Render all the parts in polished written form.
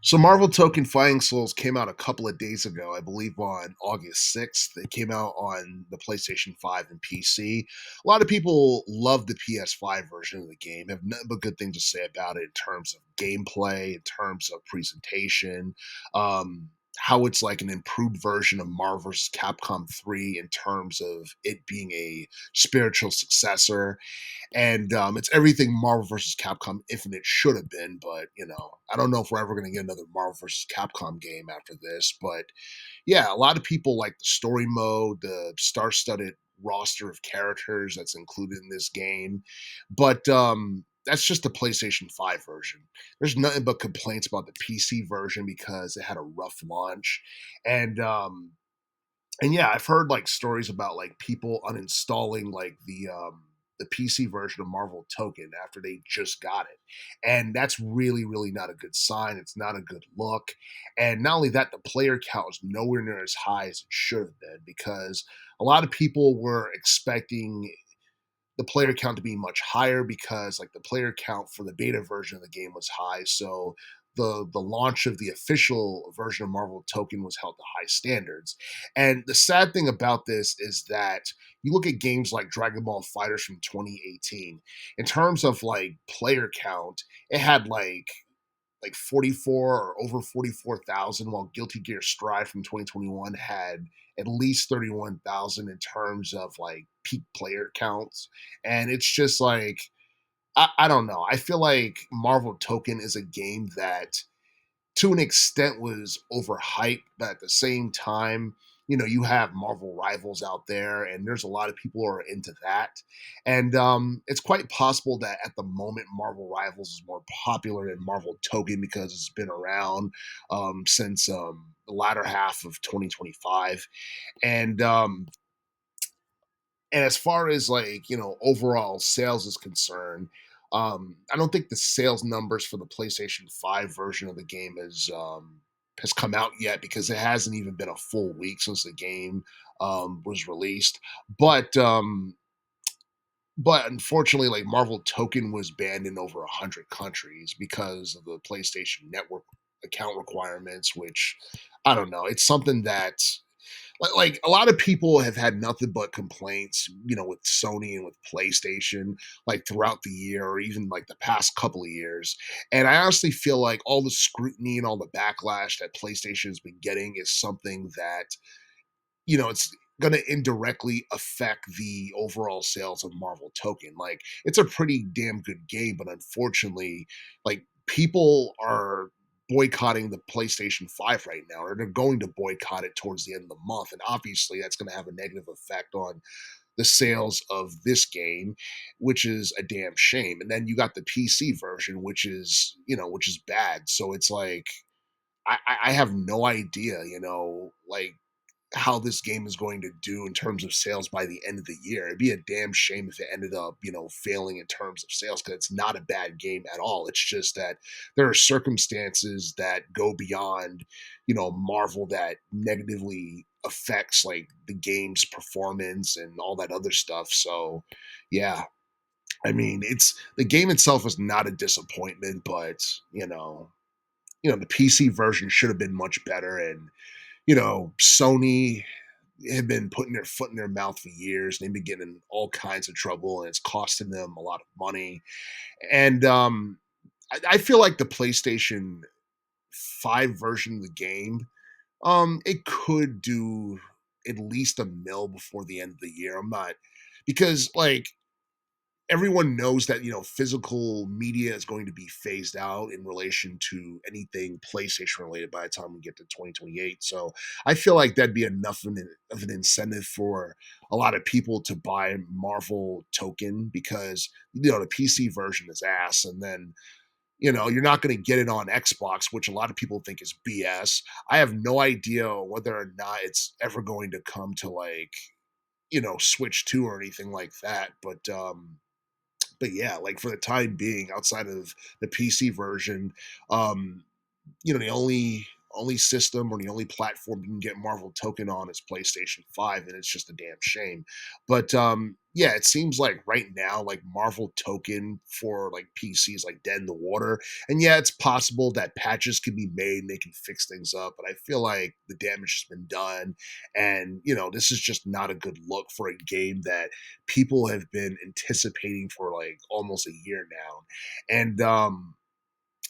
So Marvel Token Flying Souls came out a couple of days ago, I believe on August 6th. It came out on the PlayStation 5 and PC. A lot of people love the PS5 version of the game, have nothing but good things to say about it in terms of gameplay, in terms of presentation, how it's like an improved version of Marvel vs. Capcom 3 in terms of it being a spiritual successor, and it's everything Marvel versus Capcom Infinite should have been. But I don't know if we're ever going to get another Marvel versus Capcom game after this. But yeah, a lot of people like the story mode, the star-studded roster of characters that's included in this game. But that's just the PlayStation 5 version. There's nothing but complaints about the PC version because it had a rough launch. And yeah, I've heard like stories about like people uninstalling like the PC version of Marvel Token after they just got it. And that's really, really not a good sign. It's not a good look. And not only that, the player count is nowhere near as high as it should have been because a lot of people were expecting the player count to be much higher because like the player count for the beta version of the game was high. So the launch of the official version of Marvel Token was held to high standards. And the sad thing about this is that you look at games like Dragon Ball Fighters from 2018, in terms of like player count, it had like 44 or over 44,000, while Guilty Gear Strive from 2021 had at least 31,000 in terms of like peak player counts. And it's just like, I don't know. I feel like Marvel Token is a game that to an extent was overhyped, but at the same time, you have Marvel Rivals out there, and there's a lot of people who are into that. And it's quite possible that at the moment, Marvel Rivals is more popular than Marvel Token because it's been around since the latter half of 2025. And and as far as like, overall sales is concerned, I don't think the sales numbers for the PlayStation 5 version of the game has come out yet because it hasn't even been a full week since the game was released. But but unfortunately, like Marvel Token was banned in over 100 countries because of the PlayStation Network account requirements, which I don't know. It's something that like a lot of people have had nothing but complaints, with Sony and with PlayStation, like throughout the year or even like the past couple of years. And I honestly feel like all the scrutiny and all the backlash that PlayStation has been getting is something that, it's going to indirectly affect the overall sales of Marvel Token. Like it's a pretty damn good game, but unfortunately, like people are boycotting the PlayStation 5 right now, or they're going to boycott it towards the end of the month. And obviously, that's going to have a negative effect on the sales of this game, which is a damn shame. And then you got the PC version, which is bad. So it's like, I have no idea, like how this game is going to do in terms of sales by the end of the year. It'd be a damn shame if it ended up, failing in terms of sales because it's not a bad game at all. It's just that there are circumstances that go beyond, Marvel that negatively affects like the game's performance and all that other stuff. So, yeah. I mean, it's the game itself is not a disappointment, but the PC version should have been much better. And Sony have been putting their foot in their mouth for years. They've been getting in all kinds of trouble, and it's costing them a lot of money. And I feel like the PlayStation 5 version of the game, it could do at least a mil before the end of the year. I'm not because like everyone knows that physical media is going to be phased out in relation to anything PlayStation related by the time we get to 2028. So I feel like that'd be enough of an incentive for a lot of people to buy Marvel Token because the PC version is ass, and then you're not going to get it on Xbox, which a lot of people think is BS. I have no idea whether or not it's ever going to come to like Switch 2 or anything like that, but yeah, like for the time being, outside of the PC version, the only only system or the only platform you can get Marvel Token on is PlayStation 5, and it's just a damn shame. But yeah, it seems like right now, like Marvel Token for like PC is like dead in the water. And yeah, it's possible that patches can be made and they can fix things up, but I feel like the damage has been done. And, this is just not a good look for a game that people have been anticipating for like almost a year now.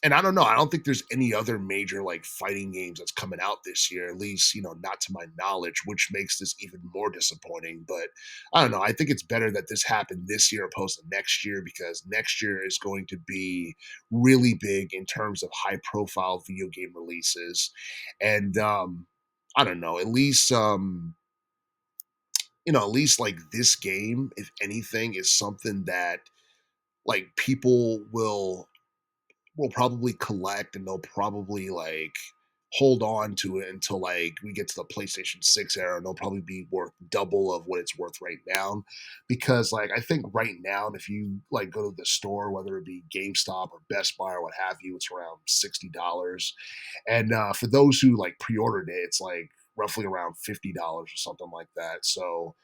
And I don't know. I don't think there's any other major like fighting games that's coming out this year, at least, not to my knowledge, which makes this even more disappointing. But I don't know. I think it's better that this happened this year opposed to next year because next year is going to be really big in terms of high profile video game releases. And I don't know, at least like this game, if anything, is something that like people will probably collect and they'll probably like hold on to it until like we get to the PlayStation 6 era and they'll probably be worth double of what it's worth right now. Because like I think right now, if you like go to the store, whether it be GameStop or Best Buy or what have you, it's around $60. And for those who like pre-ordered it, it's like roughly around $50 or something like that. So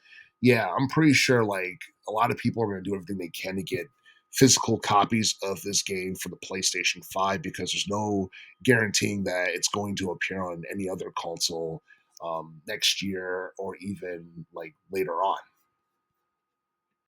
yeah, I'm pretty sure like a lot of people are going to do everything they can to get physical copies of this game for the PlayStation 5 because there's no guaranteeing that it's going to appear on any other console next year or even like later on.